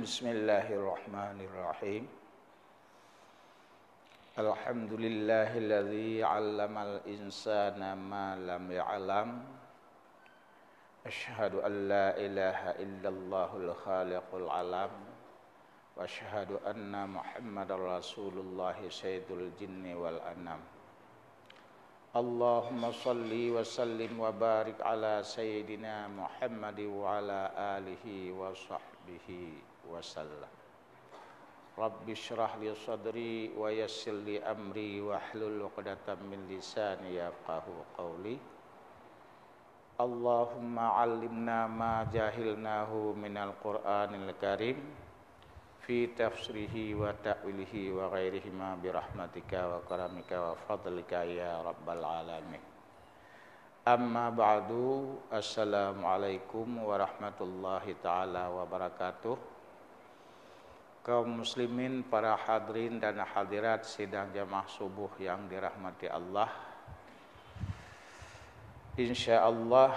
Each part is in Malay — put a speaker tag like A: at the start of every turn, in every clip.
A: Bismillahirrahmanirrahim. Alhamdulillahilladzi 'allamal insana ma lam ya'lam. Asyhadu an la ilaha illallahul khaliqul alam. Wa asyhadu anna Muhammadar Rasulullah sayyidul jinni wal anam. Allahumma salli wa sallim wa barik ala sayyidina Muhammad wa ala alihi wa sahbihi wa sallam. Rabbi syrah li sadri wa yassir li amri wa hlul 'uqdatam min lisani yafqahu qawli. Allahumma 'allimna ma jahilnahu minal Qur'anil Karim fi tafsirihi wa ta'wilihi wa ghairihi ma birahmatika wa karamika wa fadlika ya rabbal alamin. Amma ba'du, assalamualaikum warahmatullahi ta'ala wabarakatuh. Kaum muslimin, para hadirin dan hadirat sidang jamaah subuh yang dirahmati Allah, insyaallah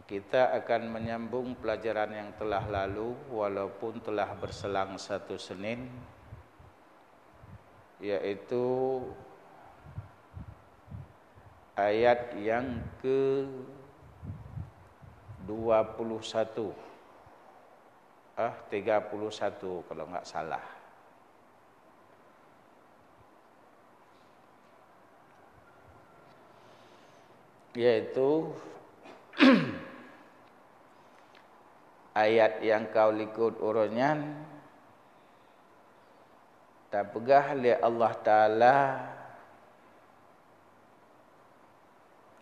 A: kita akan menyambung pelajaran yang telah lalu, walaupun telah berselang satu Senin, yaitu ayat yang ke-21, 31 kalau enggak salah. Yaitu ayat yang kau likut urunyan tak pegah li Allah Ta'ala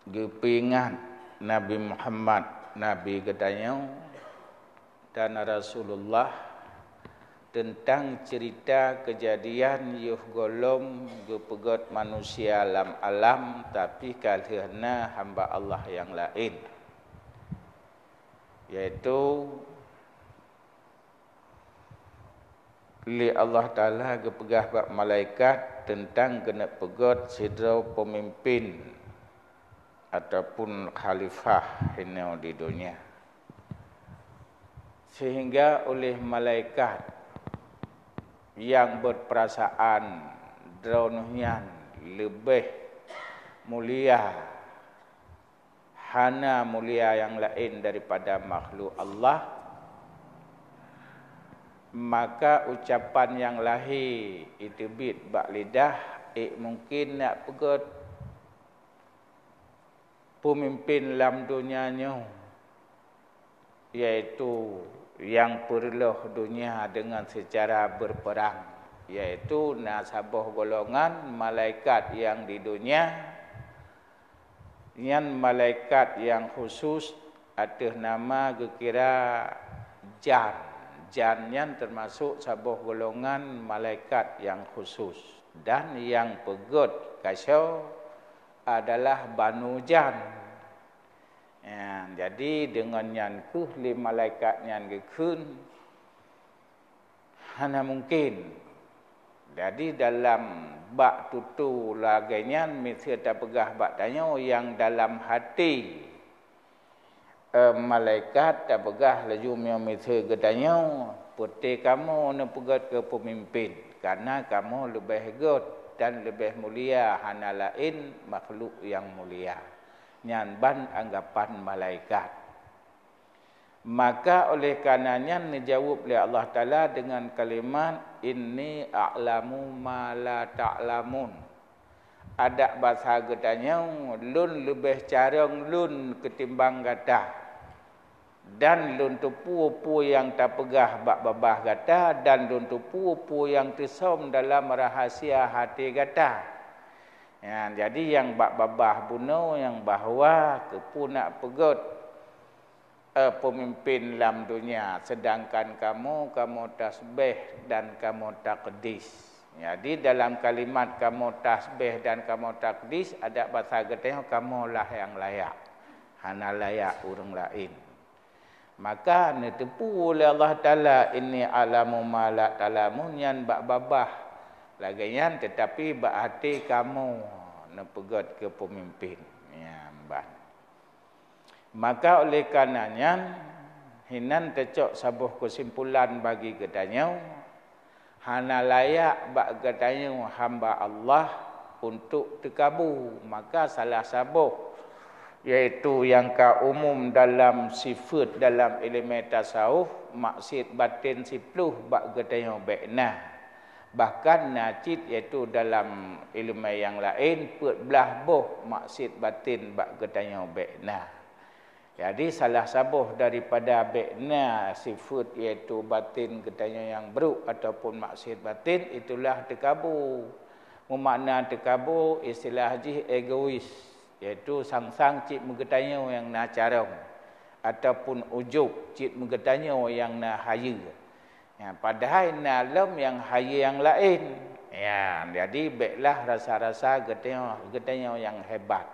A: gepingan Nabi Muhammad, Nabi gedanya dan Rasulullah tentang cerita kejadian yuh golom gepegot manusia alam tapi kalihna hamba Allah yang lain, yaitu li Allah Ta'ala gepegah bak malaikat tentang kena pegot sidra pemimpin ataupun khalifah ini di dunia, sehingga oleh malaikat yang berperasaan dronyan lebih mulia, hana mulia yang lain daripada makhluk Allah, maka ucapan yang lahir itu bit bak lidah mungkin nak pegot pemimpin dalam dunianya, yaitu yang perluh dunia dengan secara berperang, yaitu nasabah golongan malaikat yang di dunia, yang malaikat yang khusus atas nama gekira jan. Jan yang termasuk sabah golongan malaikat yang khusus, dan yang pegot kasau adalah Banu Jan. Ya, jadi dengan yang kuhli malaikat yang gekun hanya mungkin. Jadi dalam bak tutu lagainya mesti tak pegah bak tanya yang dalam hati malaikat tak pegah laju mesti getanya putih kamu nak pegat ke pemimpin karena kamu lebih god dan lebih mulia hana lain makhluk yang mulia nyanban anggapan malaikat. Maka oleh karenanya dijawab oleh Allah Ta'ala dengan kalimat inni a'lamu ma la ta'lamun. Ada bahasa getanya lun lebih carang lun ketimbang gata, dan lun tupu-upu yang tak pegah bak babah gata, dan lun tupu-upu yang tersom dalam rahasia hati gata. Ya, jadi yang bak babah bunuh yang bahawa kepunak pegot pemimpin dalam dunia, sedangkan kamu tasbih dan kamu takdis. Jadi dalam kalimat kamu tasbih dan kamu takdis ada bahasa getanya kamulah yang layak, hana layak orang lain. Maka netepu oleh Allah Ta'ala inni alamu ma la ta'lamun yang bak babah lagian tetapi bak hati kamu nepegot ke pemimpin. Ya, ban. Maka oleh karenanya hinan tecok sabuh kesimpulan bagi gedanya hana layak bak gedanya hamba Allah untuk tekabu. Maka salah sabuh iaitu yang ka umum dalam sifat dalam ilmu tasawuf maksud batin 10 bak gedanya bekna. Bahkan najid iaitu dalam ilmu yang lain belah boh maksud batin bak gedanya bekna. Jadi salah sabuh daripada bekna sifat iaitu batin gedanya yang buruk ataupun maksud batin itulah tekabu. Memakna tekabu istilah haji egois iaitu sang-sang cik mengetanya yang na carong ataupun ujub cik mengetanya yang na haya. Ya, padahal na alam yang haya yang lain. Ya, jadi baiklah rasa-rasa getanya yang hebat.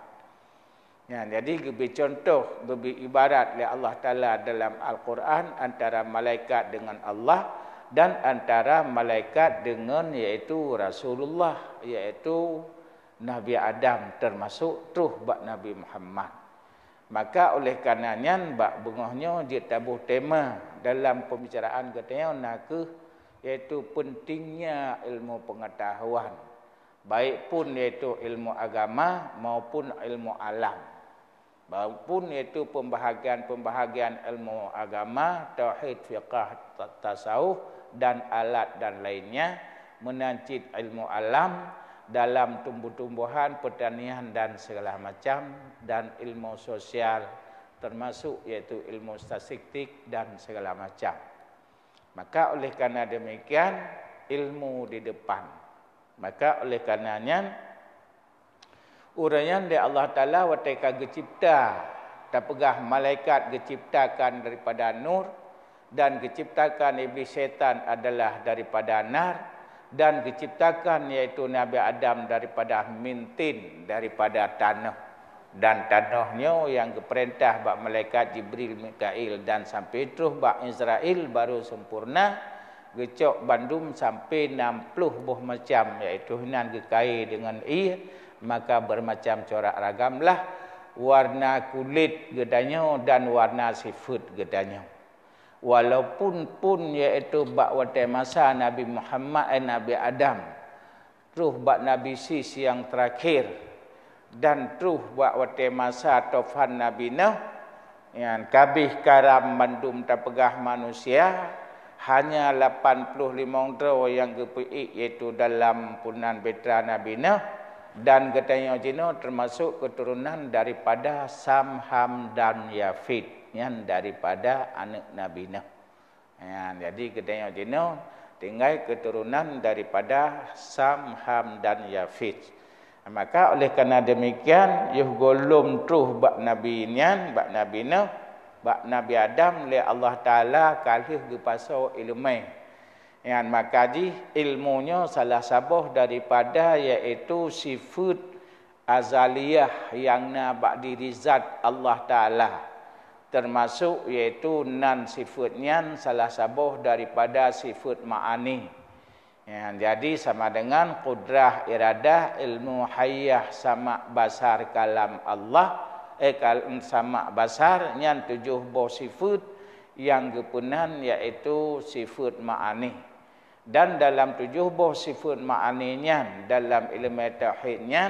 A: Ya, jadi lebih contoh, lebih ibarat oleh Allah Ta'ala dalam Al-Quran antara malaikat dengan Allah dan antara malaikat dengan iaitu Rasulullah, iaitu Nabi Adam termasuk truh bak Nabi Muhammad. Maka oleh karenanya bak bengahnya dia tabuh tema dalam pembicaraan katanya nak iaitu pentingnya ilmu pengetahuan. Baik pun iaitu ilmu agama maupun ilmu alam. Maupun iaitu pembahagian ilmu agama, tauhid, fiqh, tasawuf dan alat dan lainnya, menancit ilmu alam dalam tumbuh-tumbuhan, pertanian dan segala macam, dan ilmu sosial termasuk iaitu ilmu statistik dan segala macam. Maka oleh karena demikian ilmu di depan. Maka oleh karenanya uraian dari Allah Ta'ala wateka gecipta tapegah malaikat geciptakan daripada nur dan geciptakan iblis syaitan adalah daripada nar dan diciptakan yaitu Nabi Adam daripada mintin, daripada tanah, dan tanahnya yang diperintah bak malaikat Jibril, Mikail dan sampai terus bak Israel baru sempurna gecok bandum sampai 60 buah macam, iaitu hinan gekai dengan maka bermacam corak ragamlah warna kulit gedanya dan warna sifat gedanya. Walaupun pun iaitu bak watai masa Nabi Muhammad Nabi Adam terus bak Nabi Sis yang terakhir dan terus bak watai masa Tofan Nabi Nuh yang kabih karam mandum tapegah manusia hanya 85 orang yang kepiik iaitu dalam punan betra Nabi Nuh dan katanya Cina termasuk keturunan daripada Sam, Ham dan Yafid yang daripada anak Nabi Nuh. Ya, jadi katanya Cina tinggal keturunan daripada Sam, Ham dan Yafid. Maka oleh kerana demikian yuh golum truh bak Nabi Nian, bak Nabi Nuh, bak Nabi Adam oleh Allah Ta'ala kalih gepasau ilmu. Yang makaji ilmunya salah sabuh daripada iaitu sifat azaliyah yang nak diri zat Allah Ta'ala. Termasuk iaitu nan sifatnya salah sabuh daripada sifat ma'ani. Yang jadi sama dengan kudrah iradah ilmu hayyah sama basar kalam Allah. Sama basar yang 7 buah sifat yang kepunan iaitu sifat ma'ani. Dan dalam 7 buah sifat ma'aninya dalam ilmu tauhidnya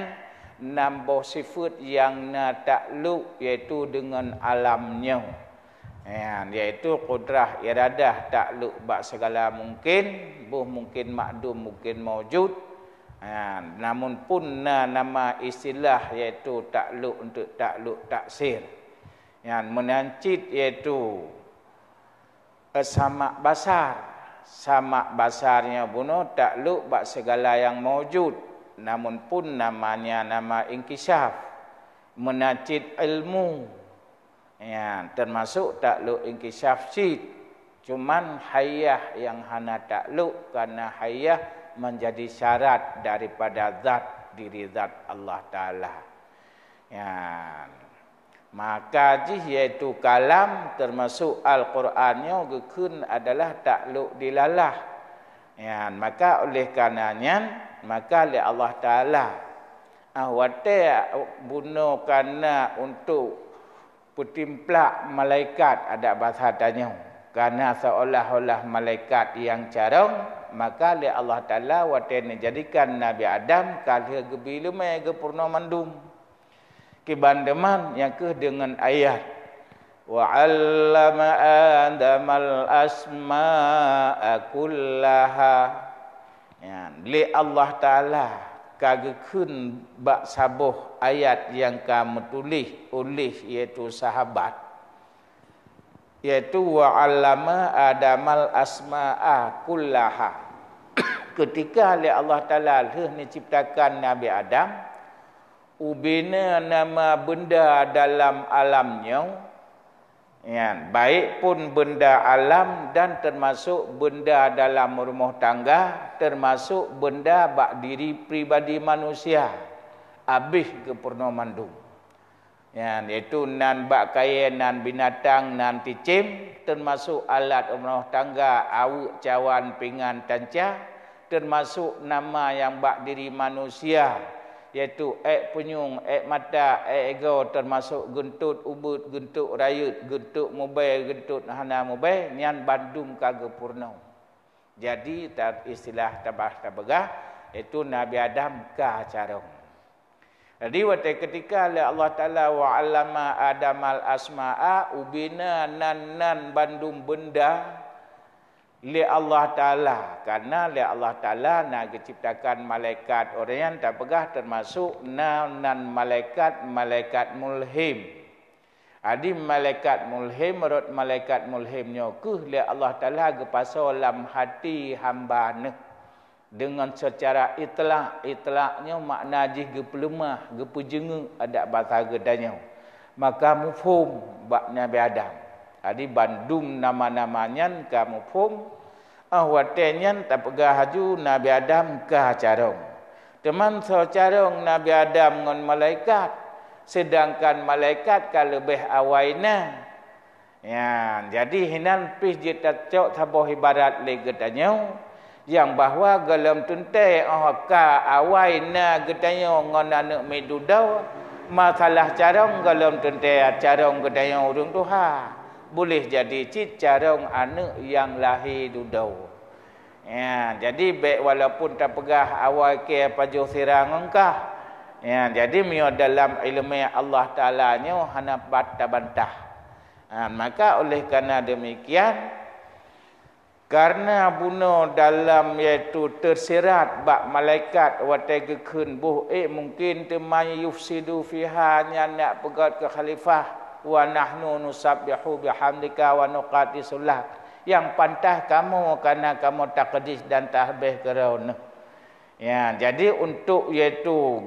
A: 6 buah sifat yang takluk iaitu dengan alamnya. Iaitu kudrah iradah takluk bak segala mungkin, buh mungkin makdum mungkin maujud. Namun pun nama istilah iaitu takluk untuk takluk taksir. Yang menancit iaitu sama basar. Sama basarnya bunuh takluk bak segala yang maujud. Namun pun namanya nama inkishaf. Menancit ilmu. Ya, termasuk takluk inkishaf syid. Cuman hayyah yang hana takluk karena hayyah menjadi syarat daripada zat diri zat Allah Ta'ala. Ya, maka iaitu kalam termasuk Al-Qurannya gekun adalah takluk dilalah. Ya, maka oleh karenanya maka oleh Allah Ta'ala watai bunuh karena untuk Putimplak malaikat ada bahasa tanya. Karena seolah-olah malaikat yang carong, maka li Allah Ta'ala waten jadikan Nabi Adam kalih gebila mai ge purna mandum. Kibandeman yang ke dengan ayat wa 'allama Adamal asma'a kullaha. Ya, li Allah Ta'ala kagekeun bak sabuh ayat yang kamu tulis oleh iaitu sahabat, iaitu wa 'allama Adamal asma'a kullaha. Ketika oleh Allah Ta'ala menciptakan Nabi Adam, ubina nama benda dalam alamnya, ya, baik pun benda alam dan termasuk benda dalam rumah tangga, termasuk benda bak diri pribadi manusia, habis ke purna mandum. Ya, iaitu nan bak kaya, nan binatang, nan ticim, termasuk alat rumah tangga, awak, cawan, pinggan, tanca, termasuk nama yang bak diri manusia, iaitu penyung, mata, ego, termasuk gentut ubud, gentut rayut, gentut mobil, gentut hana mobil, nian bandum kagak purna. Jadi istilah tabah-tabagah itu Nabi Adam ka carong. Jadi waktu ketika Allah Ta'ala wa 'allama Adamal asma'a, ubina nan bandum benda li Allah Ta'ala. Karena li Allah Ta'ala nak ciptakan malaikat orang yang tak pegah, termasuk nan malaikat mulhim. Adi malaikat mulhim, menurut malaikat mulhimnya ke li Allah Ta'ala gepasal dalam hati hamba ne dengan secara itlaknya makna jih gepelemah, gepejengu ada bahasa gedanya. Maka mufhum bak Nabi Adam. Adi bandum nama-namanya ka mufhum, ahwatenyan tak pegah haju Nabi Adam ka carong. Teman so carong Nabi Adam ngon malaikat, sedangkan malaikat ka lebih awaina. Ya, jadi hinan pis jita cok saboh ibarat le gedanya yang bahwa galam tuntai ka awaina gedanya ngon anak medudau, masalah carong galam tuntai carong gedanya urung tuha. Boleh jadi cit carong anak yang lahir dudau. Ya, jadi baik walaupun tak pegah awal ke pajuh sirang engkah. Ya, jadi mio dalam ilmu Allah Ta'ala nya hana bantah. Maka oleh karena demikian, karena bunuh dalam iaitu tersirat bak malaikat wategekeun buh mungkin temai yufsidu fiha nya nak pegat ke khalifah wa nahnu nusabbihu bihamdika wa nuqaddisu lak. Yang pantah kamu karena kamu taqdis dan tahbih kerana. Ya, jadi untuk iaitu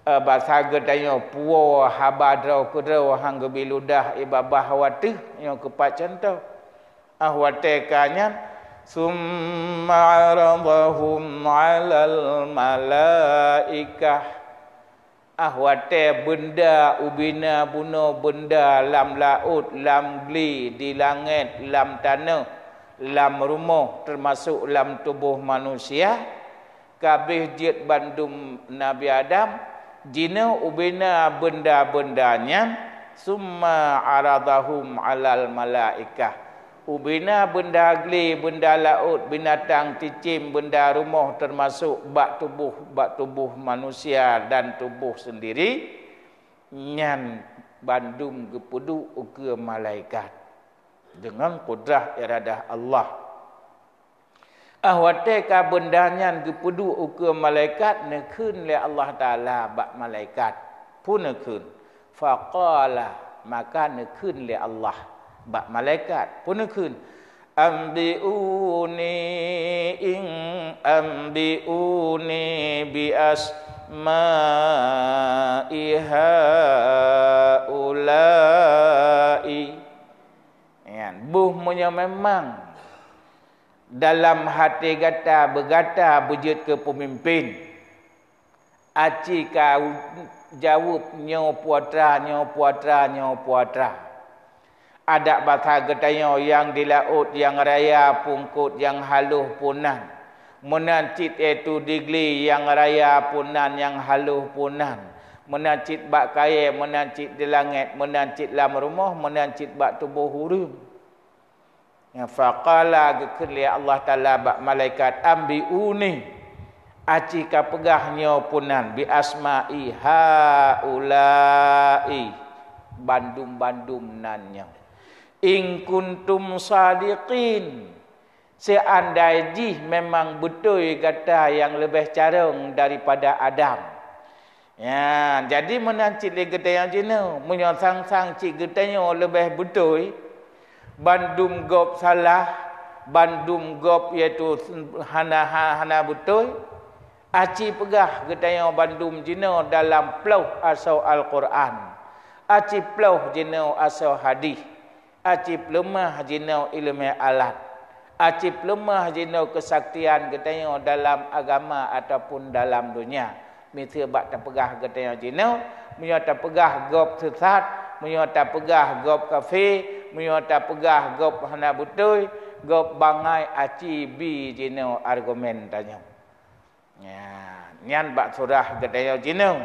A: bahasa gedanya puwa habadrau kedrau hang gebiludah ibabah wati yang kepat contoh. Ahwate kanyan summa aradahum 'alal malaikah. Ahwate benda ubina bunuh benda lam laut, lam gli, di langit, lam tanah, lam rumah, termasuk lam tubuh manusia. Kabeh jid bandum Nabi Adam, jina ubina benda-bendanya, summa aradahum 'alal malaikah. Ubina benda gli, benda laut, binatang ticim, benda rumah, termasuk bak tubuh manusia dan tubuh sendiri, nyan bandum gepudu ke malaikat dengan kudrah iradah Allah. Ahwate ka benda nyan gepudu ke malaikat nekeun li Allah Ta'ala bak malaikat pun nekeun. Faqala maka nekeun li Allah bak malaikat pun nekeun ambiuni bi asma'i haulai. Ya, buhnya memang dalam hati gata bergata bujut ke pemimpin. Aci kau jawab nyo puatra. Ada bahasa getanya yang di laut, yang raya pungkut, yang haluh punan. Munan cit itu digli yang raya punan, yang haluh punan. menancit bak kaya, menancit di langit, menancit dalam rumah, menancit bak tubuh huruf. Ya faqala gekeli Allah Taala bak malaikat ambiuni aci ka pegahnya punan bi asma'i haulai bandum-bandum nannya. In kuntum sadiqin, seandai jih memang betul kata yang lebih carung daripada Adam. Ya, jadi menancit le geta yang jina, menyang-sang cik getanya lebih betul. Bandum gop salah, bandum gop iaitu hana betul. Aci pegah getanya bandum jina dalam pelau asal Al-Quran. Aci pelau jina asal hadis. Aci pelemah jina ilmu alat. Aci pelemah jina kesaktian getanya dalam agama ataupun dalam dunia. Mesti bak terpegah getanya jina, munyo terpegah gop sesat, munyo terpegah gop kafir, munyo terpegah gop hana betul, gop bangai aci bi jina argumen tanya. Ya, nyan bak surah getanya jina,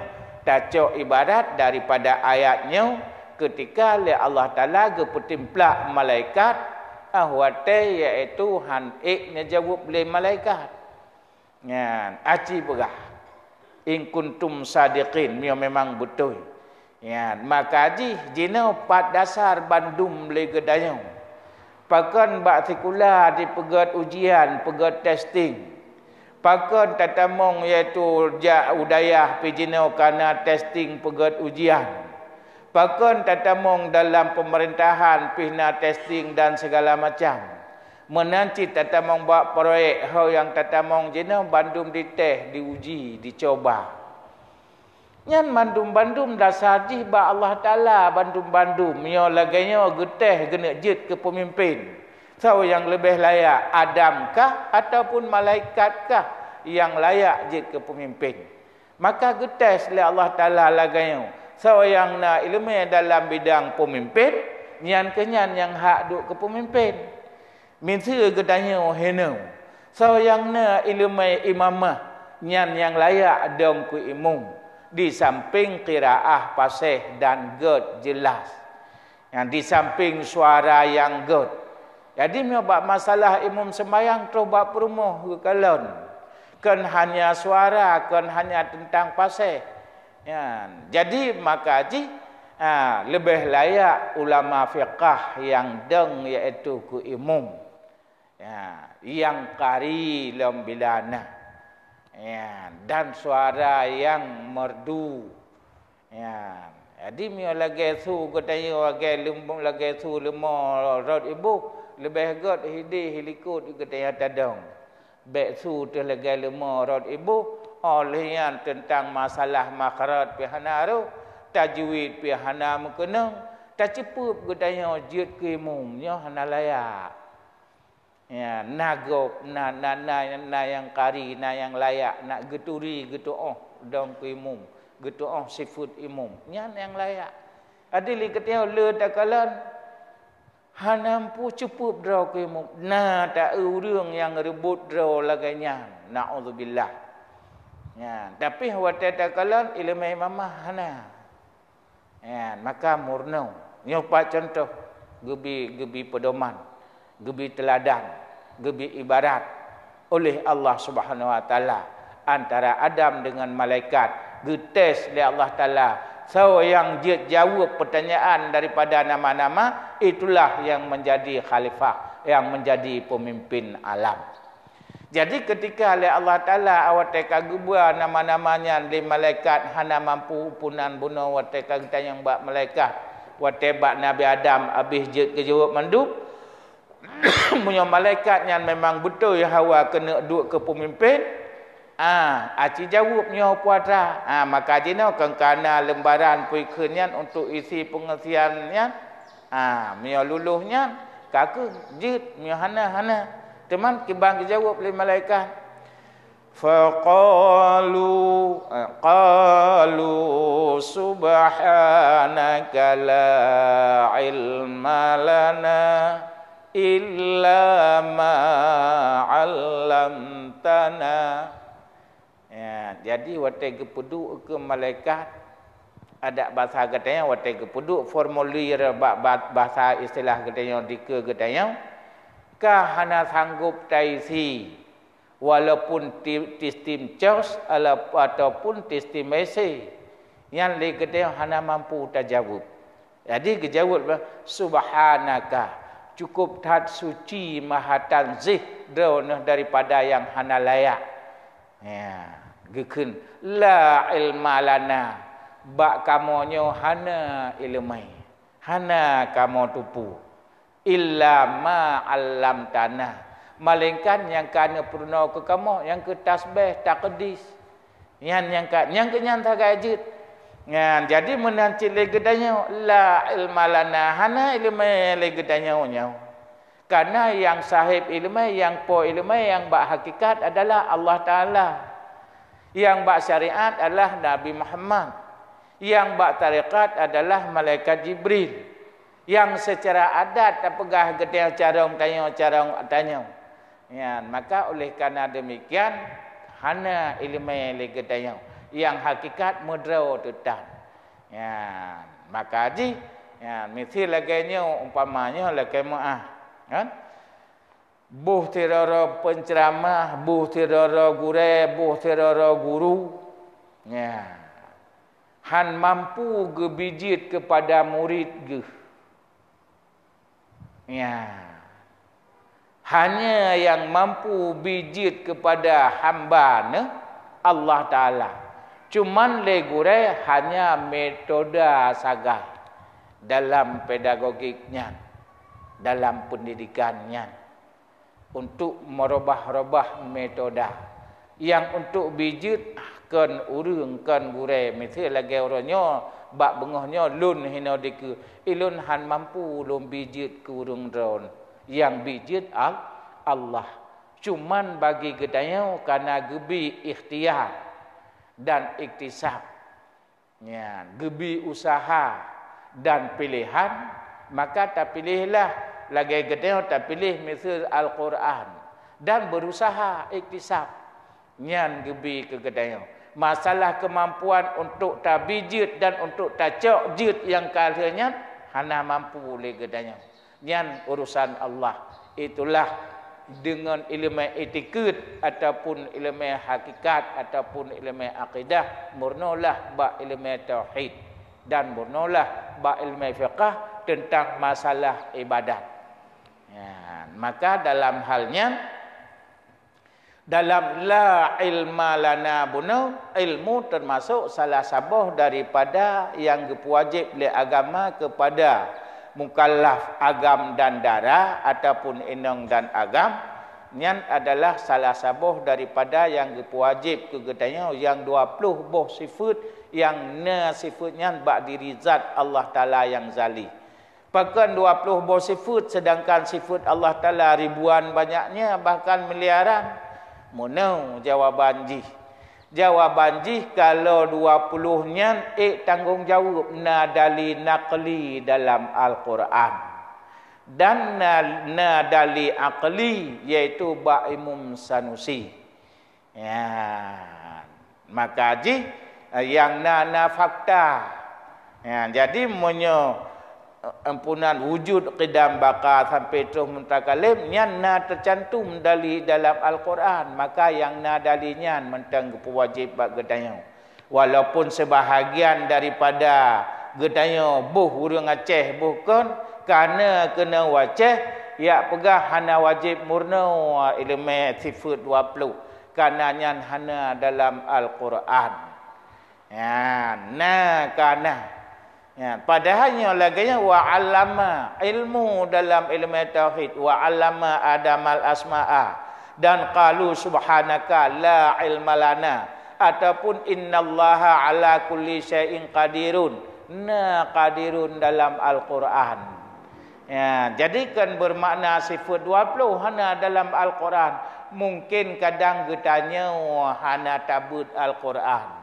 A: tacok ibarat daripada ayatnya ketika le Allah Taala gepetimplak malaikat ahwate iaitu han iknya jawab le malaikat. Ya, aci pegah. In kuntum sadiqin, memang betul. Ya, maka jina 4 dasar bandum le gedayang. Pakan bak sekula di pegat ujian, pegat testing. Pakan tatamong iaitu udayah pijina kana testing pegat ujian. Pakan tatamong dalam pemerintahan pihna testing dan segala macam. Menanti tatamong buat proyek hau yang tatamong jina bandum diteh, diuji, dicoba. Nyan bandum-bandum dasar jih ba Allah Taala bandum-bandum yo laganya geteh gena jit ke pemimpin. So yang lebih layak Adamkah ataupun malaikatkah yang layak jit ke pemimpin. Maka geteh oleh Allah Taala laganya. So yang na ilmu dalam bidang pemimpin, nyan kenyan yang hak duk ke pemimpin. Min seur gedanya henau. So yang na ilmu imamah nyan yang layak dong ku imam. Di samping qiraah fasih dan ged jelas. Yang di samping suara yang ged. Jadi menyebab masalah imam sembahyang terubah perumuh ke kalon. Kan hanya suara, kan hanya tentang fasih. Ya, jadi maka lebih layak ulama fiqah yang deng iaitu ku imam. Ya, yang qari lam bilana. Ya, dan suara yang merdu. Ya, jadi mio lagi su katanya lagi lumbung lagi su lemah rod ibu lebih god hidi hilikut katanya tadong. Bek su tu lagi lemah rod ibu oleh yang tentang masalah makharat pihana ru tajwid pihana mukena tak cepup katanya jid kimum nya hana layak. Ya, nagop na yang kari na yang layak nak geturi getuoh dong ku imum getuoh sifut imum nyan yang layak adili ketia le takalan hanampu cepup draw ku imum na tak urang yang rebut draw laganya naudzubillah ya tapi wate takalan ilmu imamah hana ya maka murno nyopa contoh gebi pedoman gebi teladan, gebi ibarat oleh Allah Subhanahu Wa Taala antara Adam dengan malaikat. Getes oleh Allah Taala. So yang jawab pertanyaan daripada nama-nama itulah yang menjadi khalifah, yang menjadi pemimpin alam. Jadi ketika oleh Allah Taala awak kagubua nama-namanya di malaikat hana mampu punan bunuh awak yang bak malaikat. Awak bak Nabi Adam habis kejawab mandub. Punya malaikat yang memang betul ya hawa kena duduk ke pemimpin. Aci jawabnya puatra. Maka jina kengkana lembaran puikenyan untuk isi pengesiannya. Mia luluhnya kaku jid mia hana. Teman kibang jawab oleh malaikat. Faqalu subhanaka la ilma lana illa ma 'allamtana. Ya, jadi waktu kepedu ke malaikat Ada bahasa katanya watai kepuduk formulir bahasa istilah katanya dika katanya ka hana sanggup taisi walaupun tistim cos ataupun tistim ese yang le katanya hana mampu tajawub. Jadi kejawab subhanaka, cukup tat suci maha tanzih daripada yang hana layak. Ya, gekun la ilma lana, bak kamonyo hana ilmai, hana kamo tupu, illa ma alam tanah, malingkan yang kana purna ke kamu, yang ke tasbih taqdis, yang tak gajit. Ya, jadi menanti legedanya la ilma lana, hana ilmu legedanya nya. Karena yang sahib ilmu, yang po ilmu, yang bak hakikat adalah Allah Taala. Yang bak syariat adalah Nabi Muhammad. Yang bak tarikat adalah malaikat Jibril. Yang secara adat tak pegah gedaya carong tanya. Ya, maka oleh karena demikian hana ilmu legedanya. Yang hakikat mudraw tutan. Ya, maka haji ya misal laganya umpamanya lagai maah kan buh tirara penceramah, buh tirara gure, buh tirara guru ya han mampu gebijit kepada murid ge ya hanya yang mampu bijit kepada hamba Allah Taala. Cuman legure hanya metode sagai dalam pedagogiknya, dalam pendidikannya untuk merubah-rubah metode yang untuk bijit kan urung kan gure misal lagi orangnya bak bengohnya lun hina diku ilun han mampu lum bijit ke urung drone yang bijit Allah. Cuman bagi gedanya karena gebi ikhtiar dan iktisab, ya, gebi usaha dan pilihan, maka tak pilihlah lagi gedenya tak pilih misal Al-Quran dan berusaha iktisab, nyan gebi ke gedenya. Masalah kemampuan untuk tak bijit dan untuk tak cok jit yang kalanya hana mampu oleh gedenya. Nyan urusan Allah. Itulah dengan ilmu etiket ataupun ilmu hakikat ataupun ilmu akidah murnolah ba ilmu tauhid dan murnolah ba ilmu fiqh tentang masalah ibadat. Ya, maka dalam halnya dalam la ilma lana bunu ilmu termasuk salah satu daripada yang wajib oleh agama kepada mukallaf agam dan darah ataupun inong dan agam nyan adalah salah satu daripada yang wajib kegetanya yang 20 boh sifat yang sifatnya bak diri zat Allah Taala yang zali. Bahkan 20 boh sifat sedangkan sifat Allah Taala ribuan banyaknya bahkan miliaran. Munau jawaban jih. Jawaban jih kalau 20-nya tanggungjawab nadali naqli dalam Al-Quran dan nadali aqli yaitu Ba'imum Sanusi. Ya, maka jih yang nana fakta. Ya, jadi ampunan wujud qidam baqa sampai terus mutakalim nyan na tercantum dari dalam Al-Quran, maka yang na dalinya mentang pewajib bak gedanya walaupun sebahagian daripada gedanya buh urang Aceh bukan kerana kena wajah ya pegah hana wajib murna ilmu sifat 20 kerana nyan hana dalam Al-Quran ya na kana. Ya, padahalnya laganya wa 'allama ilmu dalam ilmu tauhid wa 'allama adamal asma'a dan qalu subhanaka la ilma lana ataupun innallaha ala kulli syai'in qadirun na qadirun dalam Al-Quran. Ya, jadikan bermakna sifat 20 hana dalam Al-Quran. Mungkin kadang getanya hana tabut Al-Quran.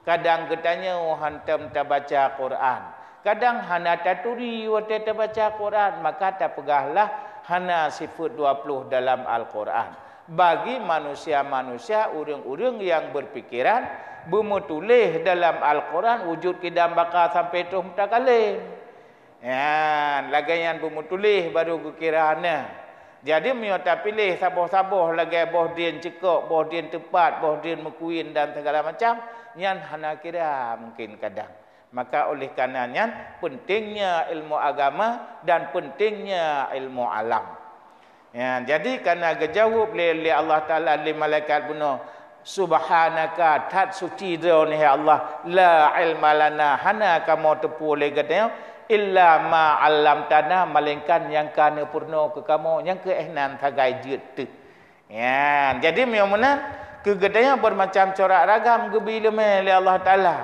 A: Kadang getanya hantam tak baca Quran. Kadang hana taturi waktu tak baca Quran. Maka tak pegahlah hana sifat 20 dalam Al-Quran. bagi manusia-manusia urang-urang yang berpikiran bermutulih dalam Al-Quran wujud kidam bakal sampai terus mutakalim. Ya, lagayan bermutulih baru kekirana. Jadi menyata pilih saboh-saboh lagi boh din cekok, boh din tepat, boh din mekuin dan segala macam yang hana kira mungkin kadang. Maka oleh karenanya pentingnya ilmu agama dan pentingnya ilmu alam. Ya, jadi karena dijawab oleh Allah Taala oleh malaikat bunuh subhanaka tat suci dia ni Allah la ilma lana hana kamu tepu oleh katanya illa ma 'allamtana malaikat yang kana purna ke kamu yang ke ihnan tagai jut tu. Ya, jadi memang kegetanya bermacam corak ragam gebi ilmu oleh Allah Taala.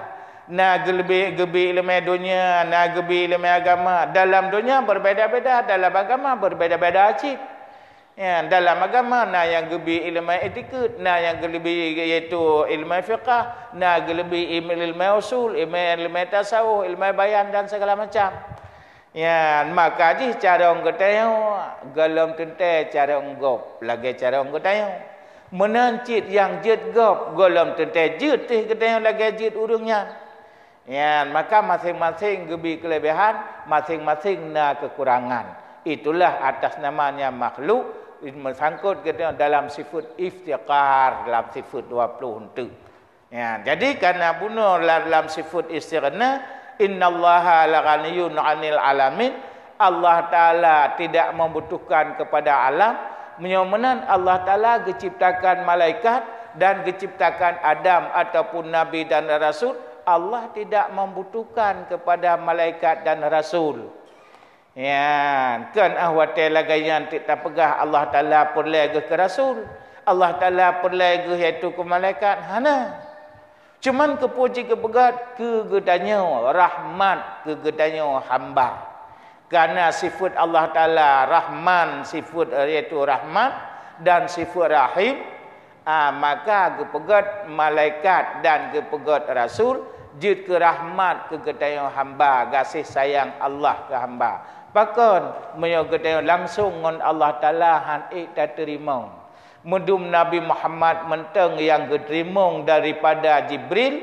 A: Na gebi ilmu dunia, na gebi ilmu agama. Dalam dunia berbeza-beza, dalam agama berbeza-beza cip. Ya, dalam agama na yang gebi ilmu etika, na yang lebih iaitu ilmu fiqh, na lebih ilmu usul, ilmu tasawuf, ilmu bayan dan segala macam. Ya, maka ji cara orang katayo galam tente cara onggop, lagi cara orang katayo menancit yang jid gop, galam tente jid teh katayo lagi jid urungnya. Ya, maka masing-masing gebi kelebihan, masing-masing na kekurangan. Itulah atas namanya makhluk bersangkut kita dalam sifat iftiqar, dalam sifat 20 itu. Ya, jadi karena bunuh dalam sifat istighna, innallaha laghaniyun 'anil alamin, Allah Taala tidak membutuhkan kepada alam. Menyomenan Allah Taala menciptakan malaikat dan menciptakan Adam ataupun nabi dan rasul, Allah tidak membutuhkan kepada malaikat dan rasul. Ya, kan ahwate lagayan tak pegah Allah Taala perlai ke rasul. Allah Taala perlai ke iaitu ke malaikat. Hana. Cuman kepuji kepegat kegedanya rahmat kegedanya hamba. Karena sifat Allah Taala Rahman, sifat iaitu rahmat dan sifat rahim, maka kepegat malaikat dan kepegat rasul jid ke rahmat kegedanya hamba, kasih sayang Allah ke hamba. Bahkan menyogedaya langsung ngon Allah Taala han tak terima. Mudum Nabi Muhammad menteng yang diterima daripada Jibril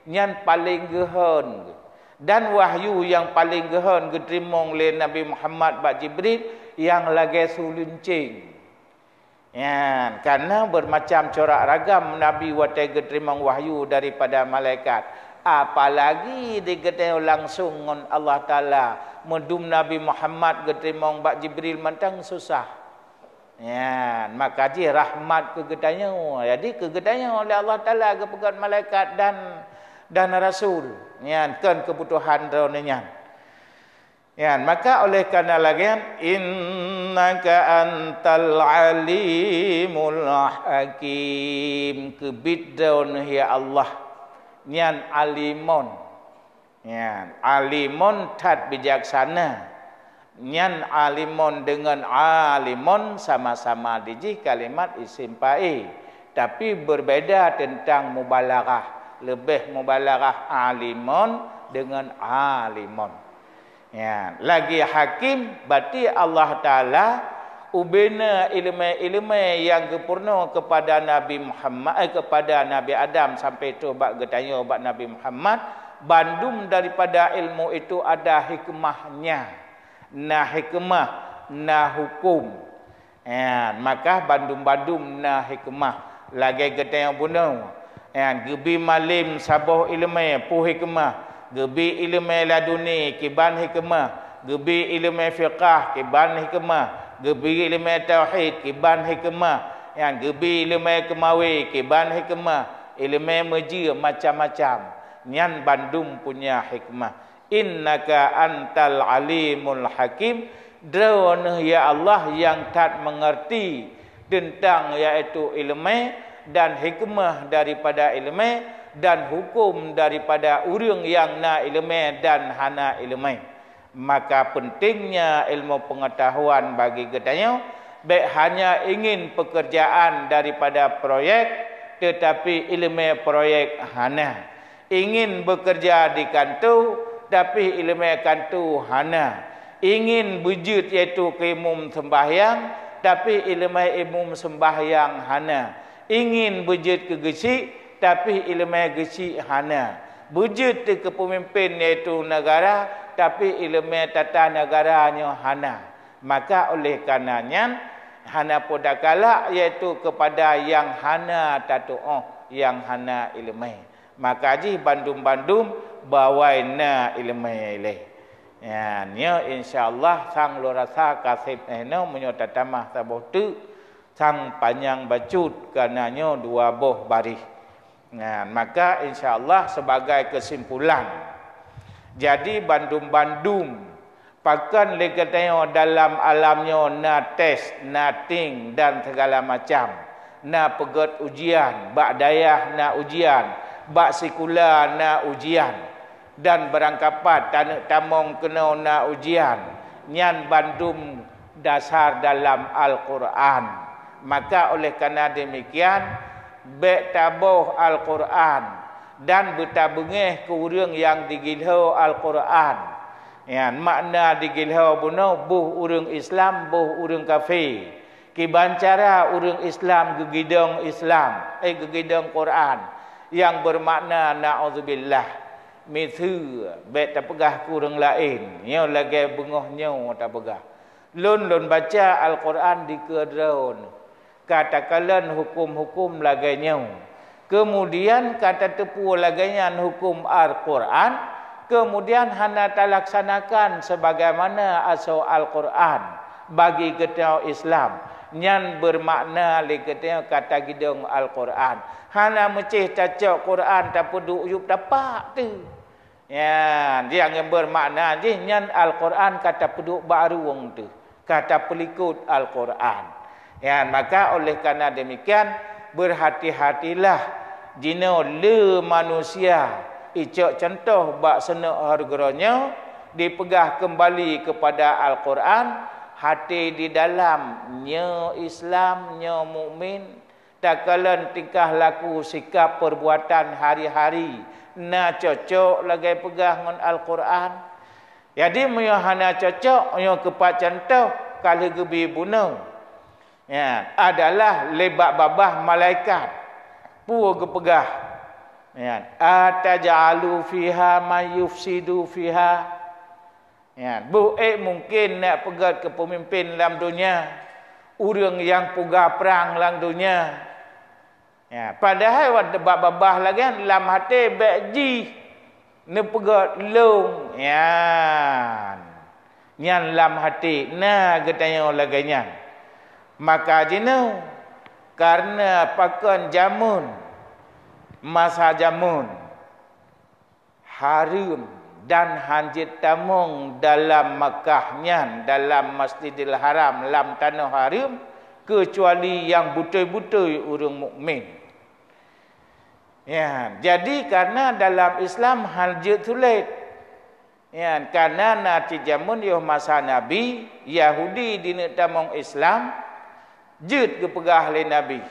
A: yang paling gehon. Dan wahyu yang paling gehon diterima oleh Nabi Muhammad bak Jibril yang lagi suluncing. Ya, karena bermacam corak ragam Nabi watai diterima wahyu daripada malaikat. Apalagi diketahui langsung dengan Allah Ta'ala. Mendum Nabi Muhammad keterima bak Jibril mentang susah. Ya, maka ji rahmat kegedanya. Jadi kegedanya oleh Allah Ta'ala kepegat malaikat dan rasul. Ya, kan kebutuhan daunnya. Ya, maka oleh karena lagian innaka antal alimul hakim, kebiddaun ya Allah. Nian alimun. Ya, alimun tat bijaksana. Nian alimun dengan alimun sama-sama diji kalimat isim fa'il, tapi berbeza tentang mubalaghah. Lebih mubalaghah alimun dengan alimun. Ya, lagi hakim berarti Allah Taala ubena ilmu yang sempurna kepada Nabi Muhammad, kepada Nabi Adam sampai tu bak getanya bak Nabi Muhammad, bandum daripada ilmu itu ada hikmahnya. Nah hikmah, nah hukum. Ya, maka bandum-bandum nah hikmah lagi getanya bunuh. Ya, gebi malim saboh ilmu pu hikmah. Gebi ilmu laduni kiban hikmah, gebi ilmu fiqah kiban hikmah, gebi ilmu tauhid kiban hikmah, yang gebi ilmu kemawi kiban hikmah, ilmu meji macam-macam. Nyan bandum punya hikmah. Innaka antal alimul hakim. Drone ya Allah yang tak mengerti tentang iaitu ilmu dan hikmah daripada ilmu dan hukum daripada urang yang na ilmu dan hana ilmu. Maka pentingnya ilmu pengetahuan bagi katanya, baik hanya ingin pekerjaan daripada proyek, tetapi ilmu proyek hana. Ingin bekerja di kantor, tapi ilmu kantor hana. Ingin wujud iaitu keimum sembahyang, tapi ilmu sembahyang hana. Ingin bejit ke gesi, tapi ilmu gesi hana. Bejit ke pemimpin iaitu negara, tapi ilmu tata negaranya hana. Maka oleh karenanya hana podakala iaitu kepada yang hana tatu'ah, yang hana ilmu. Maka ji bandum-bandum bawaina ilmu ilai. Ya, nya insyaallah sang lo rasa kasih no menyota tamah sabuh tu sang panjang bacut karenanya 2 boh baris. Nah, maka insyaallah sebagai kesimpulan, jadi bandum-bandum pakan lekatnya dalam alamnya na test, na ting dan segala macam, na pegat ujian, bak dayah na ujian, bak sekula na ujian, dan berangkapat tanah tamong kena na ujian, nyan bandum dasar dalam Al-Quran. Maka oleh kerana demikian, bertabuh Al-Quran dan bertabungeh ke urang yang digilhau Al-Quran. Ya, makna digilhau bunuh buh urang Islam, buh urang kafir. Kibancara urang Islam gegidong Islam, gegidong Quran yang bermakna na'udzubillah. Mithu bet tak pegah kurang lain. Nya lagi bengohnya tak pegah. Lun baca Al-Quran di kedraun. Katakanlah hukum-hukum laganya. Kemudian kata tepu laganya hukum Al-Quran. Kemudian hana talaksanakan sebagaimana asal Al-Quran bagi kita Islam. Nyan bermakna lekatnya kata gidong Al-Quran. Hana mecih cacok Quran tak peduk yup dapat tu. Ya, dia yang bermakna je nyan Al-Quran kata peduk baru wong tu. Kata pelikut Al-Quran. Ya, maka oleh kerana demikian berhati-hatilah jina le manusia icok contoh bak senak harganya dipegah kembali kepada Al-Quran, hati di dalamnya Islam, nya mukmin, tak kalan tingkah laku sikap perbuatan hari-hari na cocok lagi pegah dengan Al-Quran. Jadi muya hana cocok muya kepat contoh kalau gebi bunuh. Ya, adalah lebak babah malaikat. Pu gepegah. Ya, ataj'alu fiha mayufsidu fiha. Ya, mungkin nak pegat ke pemimpin dalam dunia, urang yang puga perang dalam dunia. Ya, padahal lebak babah lagi dalam hati beji ne pegat long. Ya. Nyan dalam hati na getanya laganya. Maka jino karena pakan jamun, masa jamun, harum dan hanjit tamung dalam Makkahnya, dalam Masjidil Haram, dalam tanah harum, kecuali yang betul-betul orang mukmin. Ya, jadi karena dalam Islam hanjit sulit. Ya, karena nanti jamun yo masa Nabi Yahudi di tamung Islam. Jut ke pegah le Nabi.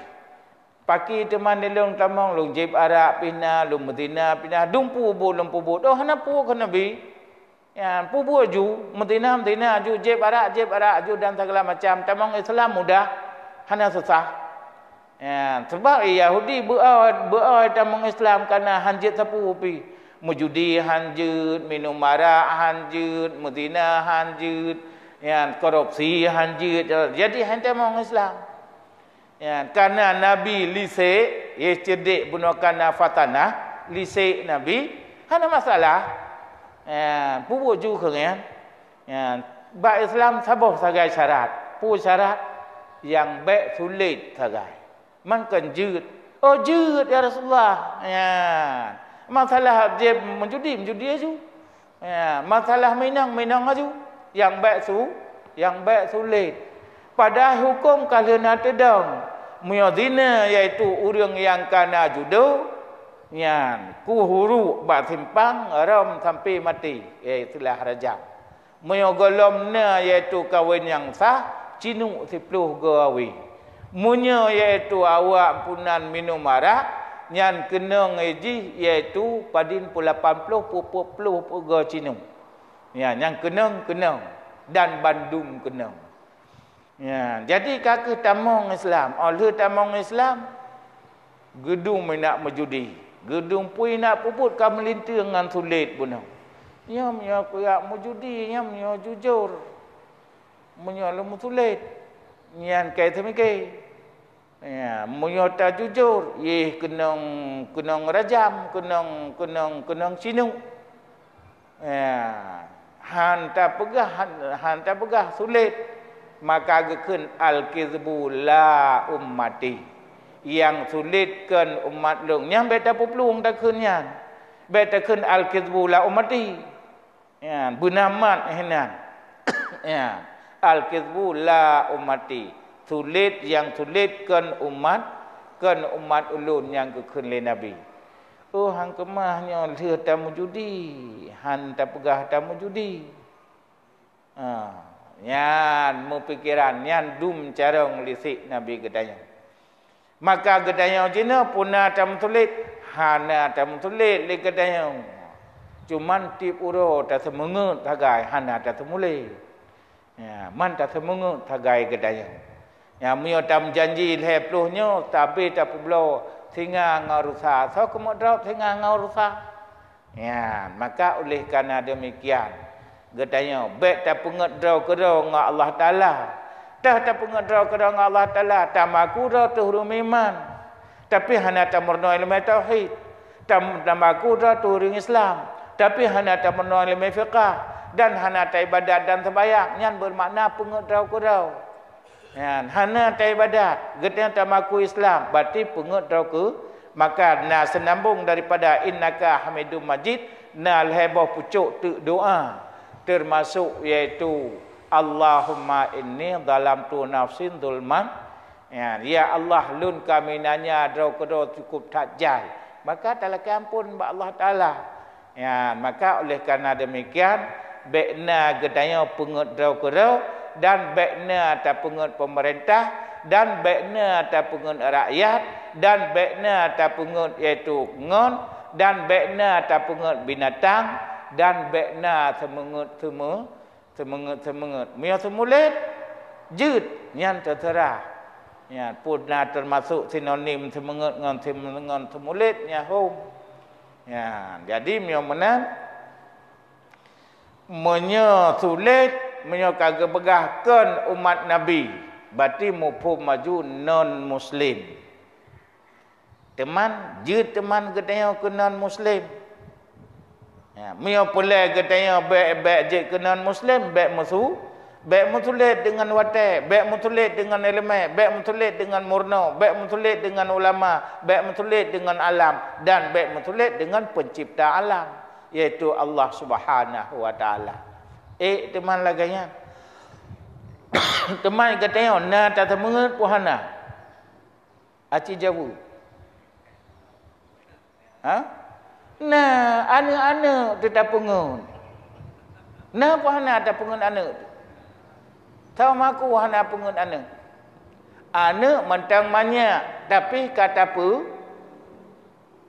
A: Paki teman delong tamong long jib arak pina, long Madinah pina, dumpu bu. Oh hana pu ke Nabi. Ya, pu ju, Madinah ju jib arak ju dan segala macam. Tamong Islam mudah, hana susah. Ya, sebab Yahudi beau tamong Islam karena hanjit sapu pi. Mujudi hanjut, minum arak hanjut, Madinah hanjut. Ya, korupsi hanjit. Jadi hantar orang Islam. Ya, karena Nabi lise, ya cerdik bunuhkan fatana, lise Nabi, hana masalah. Ya, pubu juga kan. Ya, bak Islam sabuh sebagai syarat. Pu syarat yang baik sulit sebagai. Man kan jut. Oh jut ya Rasulullah. Ya. Masalah dia menjudi aja. Ya, masalah minang aja. Yang baik sulit. Pada hukum kalau nak tedang muyadzina iaitu urang yang kana judo yang kuhuru bak simpang haram sampai mati, itulah rajam. Muyagolomna iaitu kawin yang sah cinu 10 gawi. Munya iaitu awak punan minum arak yang kena ngaji iaitu padin 80 ga cinu. Ya, yang kena dan bandum kena. Ya, jadi kakak tamong Islam, oleh tamong Islam, gedung nak menjudi, gedung pun nak puput kam melintir dengan sulit pun. Nyam ya kuyak menjudi, nyam ya jujur, menyalam sulit, nyan kai temike. Ya, menyota jujur, kenong rajam, kenong cinu. Ya, han tak pegah sulit. Maka gekun al-kizbu la ummati, yang sulitkan umat lung yang beta puplung tak kunyan beta kun al-kizbu la ummati, ya bunamat hinan. Ya, al-kizbu la ummati, sulit yang sulitkan umat ulun yang gekun le nabi. Oh hang kemahnya leh tamu judi, han tak pegah tamu judi. Nyan mupikiran nyan dum carong lisik nabi gedayang. Maka gedayang Cina puna tam tulit, hana tam tulit le gedayang. Cuman tip uro ta semengut tagai hana ta semule. Ya, man ta semengut tagai gedayang. Ya mio tam janji le pluhnyo tapi ta publo singa ngarusa. So kemodrop singa ngarusa. Ya, maka oleh karena demikian gedanya baik tak pengat draw kerau dengan Allah Ta'ala, tak pengat draw kerau dengan Allah Ta'ala, tamaku draw tu iman, tapi hana tamurno ilmu tauhid, tamaku draw tu Islam, tapi hana tamurno ilmu fiqah, dan hana ta ibadat dan sembahyang, nyan bermakna pengat draw kerau. Yan hana ta ibadat, gedanya tamaku Islam, berarti pengat draw ke, maka na senambung daripada innaka hamidum majid, na leheboh pucuk tu doa. Termasuk yaitu Allahumma inni zalamtu nafsin zulman. Ya Allah lun kami nanya draw kedo cukup takjai. Maka talakan ampun ba Allah Taala. Ya, maka oleh karena demikian baikna gedanya pengut draw kedo dan baikna ta pengut pemerintah dan baikna ta pengut rakyat dan baikna ta pengut iaitu ngon dan baikna ta pengut binatang dan baikna semengut mia semulit jut nyan terserah. Ya puna termasuk sinonim semengut dengan semulit nya hom. Ya jadi mia menan menyo sulit menyo kagak begahkan umat nabi berarti mufhum maju non muslim. Teman jut teman gedaya ke non muslim. Ya, mio pulai katanya baik je ke non muslim, baik musulit dengan watai, baik musulit dengan elemen, baik musulit dengan murno, baik musulit dengan ulama, baik musulit dengan alam dan baik musulit dengan pencipta alam yaitu Allah Subhanahu wa taala. Teman laganya. Teman katanya na tak temengut puhana. Aci jawu. Nah, anak-anak tetap pengun. Nah, pahana ada pengun anak. Tahu maku wahana pengun anak. Anak mentang banyak, tapi kata apa?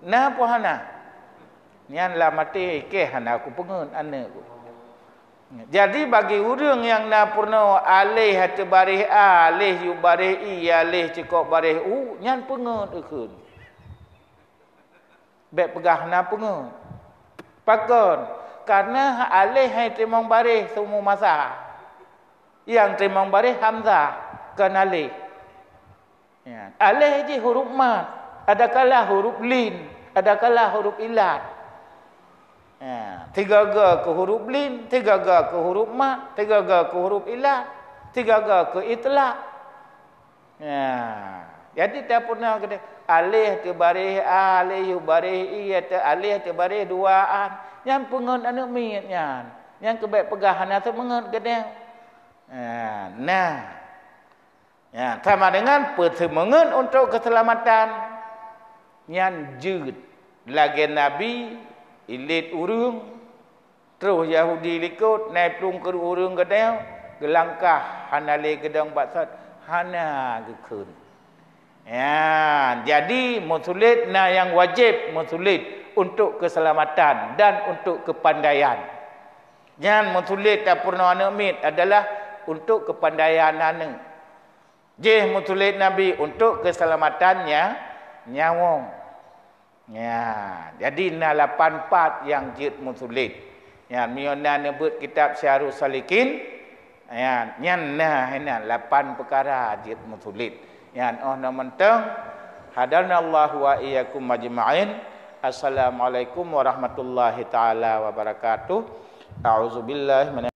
A: Nah, pahana. Nyan lah mati ke hana aku pengun anak aku. Jadi bagi orang yang na purno alih hati barih alih yu barih alih cekok barih nyan pengun ukun. Baik pegah na pengun. Pakon. Karena alih hai timang barih semua masa. Yang timang barih Hamzah. Kan alih. Ya. Alih je huruf mat. Adakala huruf lin. Adakala huruf ilat. Ya. 3 ga ke huruf lin. 3 ga ke huruf mat. 3 ga ke huruf ilat. 3 ga ke itlak. Ya. Jadi tak pernah kata alih te barih alih yu barih ia te alih te barih duaan yang pengen anu miat nyan yang kebaik pegahan atau mengen gedeng. Nah. Ya, sama dengan pertemuan untuk keselamatan yang jud lagi Nabi ilit urung terus Yahudi likut naik plung ke urung gedeng gelangkah hanale gedeng baksat hana gekun. Ya, jadi musulit na yang wajib musulit untuk keselamatan dan untuk kepandaian. Yang musulit tak purna anak mit adalah untuk kepandaian anak. Jih mutulid Nabi untuk keselamatannya nyawang. Ya, jadi na 84 yang jid mutulid. Ya, miona nebut kitab Syarul Salikin. Ya, nyan nah 8 perkara jid mutulid. Ya, mentang hadanallahu wa iyyakum majma'in. Assalamualaikum warahmatullahi taala wabarakatuh. A'udzubillahi